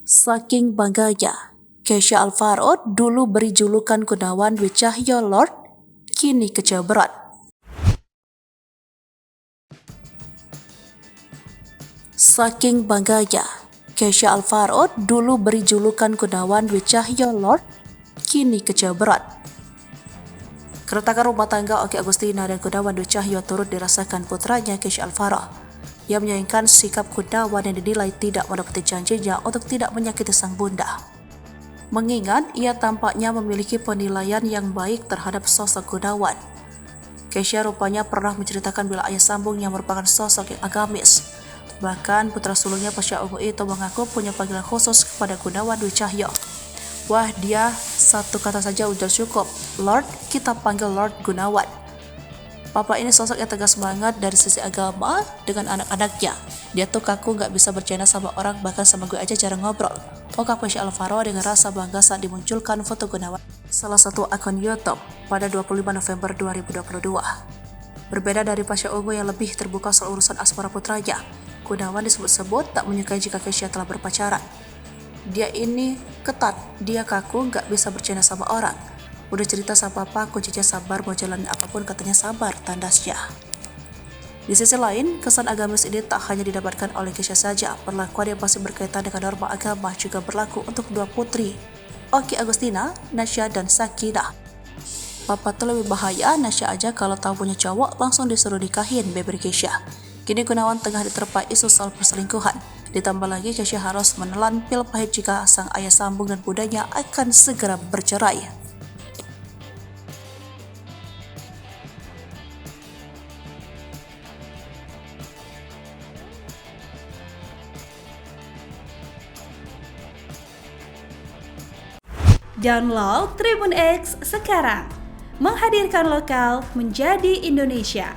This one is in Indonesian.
Saking bangganya, Kesha Alvaro dulu beri julukan Gunawan Dwi Cahyo Lord, kini kecewa berat. Saking bangganya, Kesha Alvaro dulu beri julukan Gunawan Dwi Cahyo Lord, kini kecewa berat. Keretakan rumah tangga Okky Agustina dan Gunawan Dwi Cahyo turut dirasakan putranya Kesha Alvaro. Ia menyayangkan sikap Gunawan yang dinilai tidak mendapati janjinya untuk tidak menyakiti sang bunda. Mengingat ia tampaknya memiliki penilaian yang baik terhadap sosok Gunawan. Kesha rupanya pernah menceritakan bila ayah sambung yang merupakan sosok yang agamis. Bahkan putra sulungnya Pasha Ungu itu mengaku punya panggilan khusus kepada Gunawan Dwi Cahyo. Wah, dia satu kata saja udah cukup. Lord, kita panggil Lord Gunawan. Papa ini sosok yang tegas banget dari sisi agama dengan anak-anaknya. Dia tuh kaku gak bisa bercanda sama orang, bahkan sama gue aja jarang ngobrol. Ungkap Kesha Alvaro dengan rasa bangga saat dimunculkan foto Gunawan salah satu akun YouTube pada 25 November 2022. Berbeda dari Pasha Ungu yang lebih terbuka soal urusan asmara putranya, Gunawan disebut-sebut tak menyukai jika Kesha telah berpacaran. Dia ini ketat, dia kaku gak bisa bercanda sama orang. Udah cerita sama papa, kuncinya sabar, mau jalanin apapun katanya sabar, tandasnya. Di sisi lain, kesan agamis ini tak hanya didapatkan oleh Kesha saja. Perlakuan yang masih berkaitan dengan norma agama juga berlaku untuk dua putri, Okky Agustina, Nasya dan Sakinah. Papa tuh lebih bahaya, Nasya aja kalau tahu punya cowok langsung disuruh nikahin, beber Kesha. Kini Gunawan tengah diterpa isu soal perselingkuhan. Ditambah lagi Kesha harus menelan pil pahit jika sang ayah sambung dan bundanya akan segera bercerai. Download Tribun X sekarang, menghadirkan lokal menjadi Indonesia.